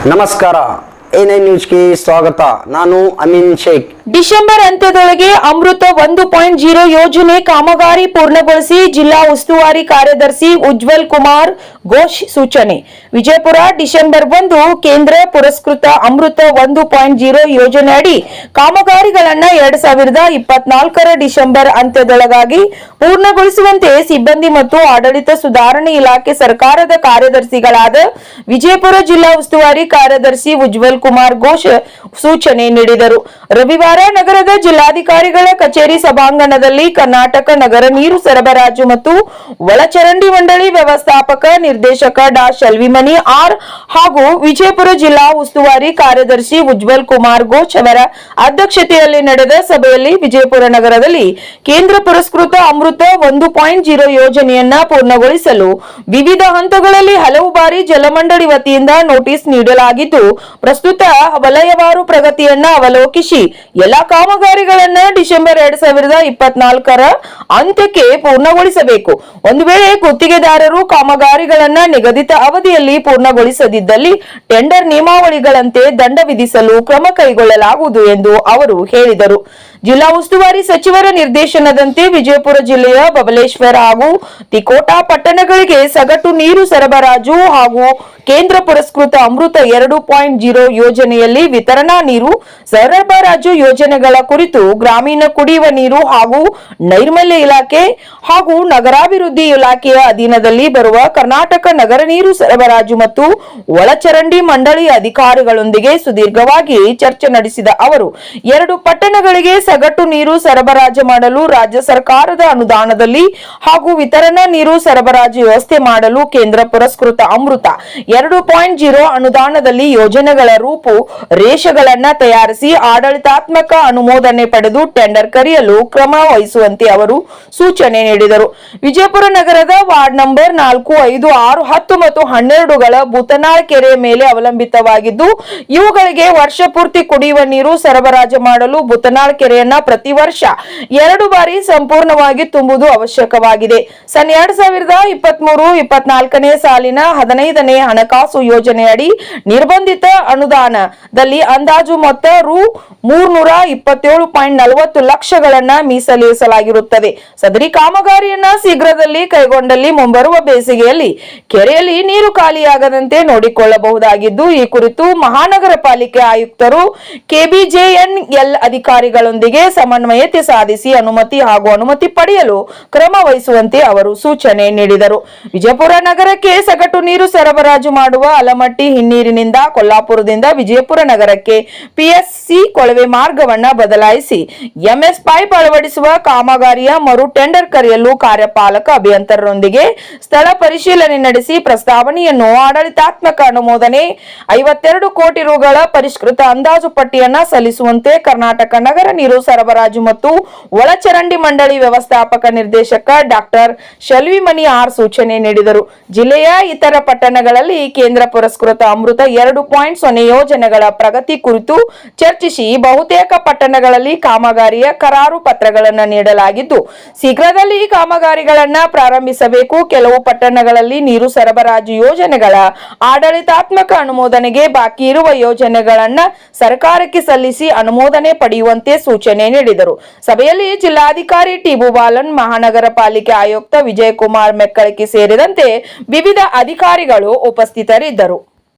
ನಮಸ್ಕಾರ, A9 ನ್ಯೂಸ್ಗೆ ಸ್ವಾಗತ. ನಾನು ಅಮೀನ್ ಶೇಖ್. ಡಿಸೆಂಬರ್ ಅಂತ್ಯದೊಳಗೆ ಅಮೃತ 1.0 ಯೋಜನೆ ಕಾಮಗಾರಿ ಪೂರ್ಣಗೊಳಿಸಿ ಜಿಲ್ಲಾ ಉಸ್ತುವಾರಿ ಕಾರ್ಯದರ್ಶಿ ಉಜ್ವಲ್ ಕುಮಾರ್ ಘೋಷ್ ಸೂಚನೆ. ವಿಜಯಪುರ ಡಿಸೆಂಬರ್ 1 ಕೇಂದ್ರ ಪುರಸ್ಕೃತ ಅಮೃತ 1.0 ಯೋಜನೆ ಅಡಿ ಕಾಮಗಾರಿಗಳನ್ನ 2024 ಡಿಸೆಂಬರ್ ಅಂತ್ಯದೊಳಗಾಗಿ ಪೂರ್ಣಗೊಳಿಸುವಂತೆ ಸಿಬ್ಬಂದಿ ಮತ್ತು ಆಡಳಿತ ಸುಧಾರಣೆ ಇಲಾಖೆ ಸರ್ಕಾರದ ಕಾರ್ಯದರ್ಶಿಗಳಾದ ವಿಜಯಪುರ ಜಿಲ್ಲಾ ಉಸ್ತುವಾರಿ ಕಾರ್ಯದರ್ಶಿ ಉಜ್ವಲ್ ಕುಮಾರ್ ಘೋಷ್ ಸೂಚನೆ ನೀಡಿದರು. ರವಿವಾರ ನಗರದ ಜಿಲ್ಲಾಧಿಕಾರಿಗಳ ಕಚೇರಿ ಸಭಾಂಗಣದಲ್ಲಿ ಕರ್ನಾಟಕ ನಗರ ನೀರು ಸರಬರಾಜು ಮತ್ತು ಒಳಚರಂಡಿ ಮಂಡಳಿ ವ್ಯವಸ್ಥಾಪಕ ನಿರ್ದೇಶಕ ಡಾ ಶೆಲ್ವಿಮನಿ ಆರ್ ಹಾಗೂ ವಿಜಯಪುರ ಜಿಲ್ಲಾ ಉಸ್ತುವಾರಿ ಕಾರ್ಯದರ್ಶಿ ಉಜ್ವಲ್ ಕುಮಾರ್ ಘೋಷ್ ಅವರ ಅಧ್ಯಕ್ಷತೆಯಲ್ಲಿ ನಡೆದ ಸಭೆಯಲ್ಲಿ ವಿಜಯಪುರ ನಗರದಲ್ಲಿ ಕೇಂದ್ರ ಪುರಸ್ಕೃತ ಅಮೃತ 1.0 ಯೋಜನೆಯನ್ನ ಪೂರ್ಣಗೊಳಿಸಲು ವಿವಿಧ ಹಂತಗಳಲ್ಲಿ ಹಲವು ಬಾರಿ ಜಲಮಂಡಳಿ ವತಿಯಿಂದ ನೋಟಿಸ್ ನೀಡಲಾಗಿದ್ದು, ಪ್ರಸ್ತುತ ವಲಯವಾರು ಪ್ರಗತಿಯನ್ನ ಅವಲೋಕಿಸಿ ಎಲ್ಲಾ ಕಾಮಗಾರಿಗಳನ್ನ ಡಿಸೆಂಬರ್ 2024 ಅಂತ್ಯಕ್ಕೆ ಪೂರ್ಣಗೊಳಿಸಬೇಕು. ಒಂದು ವೇಳೆ ಗುತ್ತಿಗೆದಾರರು ಕಾಮಗಾರಿಗಳನ್ನ ನಿಗದಿತ ಅವಧಿಯಲ್ಲಿ ಪೂರ್ಣಗೊಳಿಸದಿದ್ದಲ್ಲಿ ಟೆಂಡರ್ ನಿಯಮಾವಳಿಗಳಂತೆ ದಂಡ ವಿಧಿಸಲು ಕ್ರಮ ಕೈಗೊಳ್ಳಲಾಗುವುದು ಎಂದು ಅವರು ಹೇಳಿದರು. ಜಿಲ್ಲಾ ಉಸ್ತುವಾರಿ ಸಚಿವರ ನಿರ್ದೇಶನದಂತೆ ವಿಜಯಪುರ ಜಿಲ್ಲೆಯ ಬಬಲೇಶ್ವರ ಹಾಗೂ ತಿಕೋಟಾ ಪಟ್ಟಣಗಳಿಗೆ ಸಗಟು ನೀರು ಸರಬರಾಜು ಹಾಗೂ ಕೇಂದ್ರ ಪುರಸ್ಕೃತ ಅಮೃತ 2.0 ಯೋಜನೆಯಲ್ಲಿ ವಿತರಣಾ ನೀರು ಸರಬರಾಜು ಯೋಜನೆಗಳ ಕುರಿತು ಗ್ರಾಮೀಣ ಕುಡಿಯುವ ನೀರು ಹಾಗೂ ನೈರ್ಮಲ್ಯ ಇಲಾಖೆ ಹಾಗೂ ನಗರಾಭಿವೃದ್ಧಿ ಇಲಾಖೆಯ ಅಧೀನದಲ್ಲಿ ಬರುವ ಕರ್ನಾಟಕ ನಗರ ನೀರು ಸರಬರಾಜು ಮತ್ತು ಒಳಚರಂಡಿ ಮಂಡಳಿ ಅಧಿಕಾರಿಗಳೊಂದಿಗೆ ಸುದೀರ್ಘವಾಗಿ ಚರ್ಚೆ ನಡೆಸಿದ ಅವರು 2 ಪಟ್ಟಣಗಳಿಗೆ ಸಗಟು ನೀರು ಸರಬರಾಜು ಮಾಡಲು ರಾಜ್ಯ ಸರ್ಕಾರದ ಅನುದಾನದಲ್ಲಿ ಹಾಗೂ ವಿತರಣಾ ನೀರು ಸರಬರಾಜು ವ್ಯವಸ್ಥೆ ಮಾಡಲು ಕೇಂದ್ರ ಪುರಸ್ಕೃತ ಅಮೃತ 2.0 ಅನುದಾನದಲ್ಲಿ ಯೋಜನೆಗಳ ರೂಪು ರೇಷೆಗಳನ್ನ ತಯಾರಿಸಿ ಆಡಳಿತಾತ್ಮಕ ಅನುಮೋದನೆ ಪಡೆದು ಟೆಂಡರ್ ಕರೆಯಲು ಕ್ರಮ ವಹಿಸುವಂತೆ ಅವರು ಸೂಚನೆ ನೀಡಿದರು. ವಿಜಯಪುರ ನಗರದ ವಾರ್ಡ್ ನಂಬರ್ 4, 5, 6, 10 ಮತ್ತು 12ಗಳ ಬೂತನಾಳ್ ಕೆರೆಯ ಮೇಲೆ ಅವಲಂಬಿತವಾಗಿದ್ದು, ಇವುಗಳಿಗೆ ವರ್ಷ ಪೂರ್ತಿ ಕುಡಿಯುವ ನೀರು ಸರಬರಾಜು ಮಾಡಲು ಬೂತನಾಳ್ ಕೆರೆಯನ್ನ ಪ್ರತಿ ವರ್ಷ 2 ಬಾರಿ ಸಂಪೂರ್ಣವಾಗಿ ತುಂಬುವುದು ಅವಶ್ಯಕವಾಗಿದೆ. ಸನ್ 2023-24 ಸಾಲಿನ 15ನೇ ಹಣಕಾಸು ಯೋಜನೆಯಡಿ ನಿರ್ಬಂಧಿತ ಅನುದಾನದಲ್ಲಿ ಅಂದಾಜು ಮೊತ್ತ ರು 327.40 ಲಕ್ಷಗಳನ್ನ ಮೀಸಲಿರಿಸಲಾಗಿರುತ್ತದೆ. ಸದರಿ ಕಾಮಗಾರಿಯನ್ನ ಶೀಘ್ರದಲ್ಲಿ ಕೈಗೊಂಡಲ್ಲಿ ಮುಂಬರುವ ಬೇಸಿಗೆಯಲ್ಲಿ ಕೆರೆಯಲ್ಲಿ ನೀರು ಖಾಲಿಯಾಗದಂತೆ ನೋಡಿಕೊಳ್ಳಬಹುದಾಗಿದ್ದು, ಈ ಕುರಿತು ಮಹಾನಗರ ಪಾಲಿಕೆ ಆಯುಕ್ತರು ಕೆಬಿಜೆಎನ್ಎಲ್ ಅಧಿಕಾರಿಗಳೊಂದಿಗೆ ಸಮನ್ವಯತೆ ಸಾಧಿಸಿ ಅನುಮತಿ ಪಡೆಯಲು ಕ್ರಮ ವಹಿಸುವಂತೆ ಅವರು ಸೂಚನೆ ನೀಡಿದರು. ವಿಜಯಪುರ ನಗರಕ್ಕೆ ಸಗಟು ನೀರು ಸರಬರಾಜು ಮಾಡುವ ಅಲಮಟ್ಟಿ ಹಿನ್ನೀರಿನಿಂದ ಕೊಲ್ಲಾಪುರದಿಂದ ವಿಜಯಪುರ ನಗರಕ್ಕೆ ಪಿಎಸ್ಸಿ ಕೊಳವೆ ಮಾರ್ಗವನ್ನ ಬದಲಾಯಿಸಿ ಎಂಎಸ್ ಪೈಪ್ ಅಳವಡಿಸುವ ಕಾಮಗಾರಿಯ ಮರು ಟೆಂಡರ್ ಕರೆಯಲು ಕಾರ್ಯಪಾಲಕ ಅಭಿಯಂತರರೊಂದಿಗೆ ಸ್ಥಳ ಪರಿಶೀಲನೆ ನಡೆಸಿ ಪ್ರಸ್ತಾವನೆಯನ್ನು ಆಡಳಿತಾತ್ಮಕ ಅನುಮೋದನೆ 52 ಕೋಟಿ ರುಗಳ ಪರಿಷ್ಕೃತ ಅಂದಾಜು ಪಟ್ಟಿಯನ್ನ ಸಲ್ಲಿಸುವಂತೆ ಕರ್ನಾಟಕ ನಗರ ನೀರು ಸರಬರಾಜು ಮತ್ತು ಒಳಚರಂಡಿ ಮಂಡಳಿ ವ್ಯವಸ್ಥಾಪಕ ನಿರ್ದೇಶಕ ಡಾಕ್ಟರ್ ಶೆಲ್ವಿಮನಿ ಆರ್ ಸೂಚನೆ ನೀಡಿದರು. ಜಿಲ್ಲೆಯ ಇತರ ಪಟ್ಟಣಗಳಲ್ಲಿ ಕೇಂದ್ರ ಪುರಸ್ಕೃತ ಅಮೃತ 2.0 ಯೋಜನೆಗಳ ಪ್ರಗತಿ ಕುರಿತು ಚರ್ಚಿಸಿ ಬಹುತೇಕ ಪಟ್ಟಣಗಳಲ್ಲಿ ಕಾಮಗಾರಿಯ ಕರಾರು ಪತ್ರಗಳನ್ನು ನೀಡಲಾಗಿದ್ದು, ಶೀಘ್ರದಲ್ಲಿ ಕಾಮಗಾರಿಗಳನ್ನ ಪ್ರಾರಂಭಿಸಬೇಕು. ಕೆಲವು ಪಟ್ಟಣಗಳಲ್ಲಿ ನೀರು ಸರಬರಾಜು ಯೋಜನೆಗಳ ಆಡಳಿತಾತ್ಮಕ ಅನುಮೋದನೆಗೆ ಬಾಕಿ ಇರುವ ಯೋಜನೆಗಳನ್ನ ಸರ್ಕಾರಕ್ಕೆ ಸಲ್ಲಿಸಿ ಅನುಮೋದನೆ ಪಡೆಯುವಂತೆ ಸೂಚನೆ ನೀಡಿದರು. ಸಭೆಯಲ್ಲಿ ಜಿಲ್ಲಾಧಿಕಾರಿ ಟಿಬು ಬಾಲನ್, ಮಹಾನಗರ ಪಾಲಿಕೆ ಆಯುಕ್ತ ವಿಜಯಕುಮಾರ್ ಮೆಕ್ಕಳಕಿ ಸೇರಿದಂತೆ ವಿವಿಧ ಅಧಿಕಾರಿಗಳು ಉಪಸ್ಥಿತರಿದ್ದರು.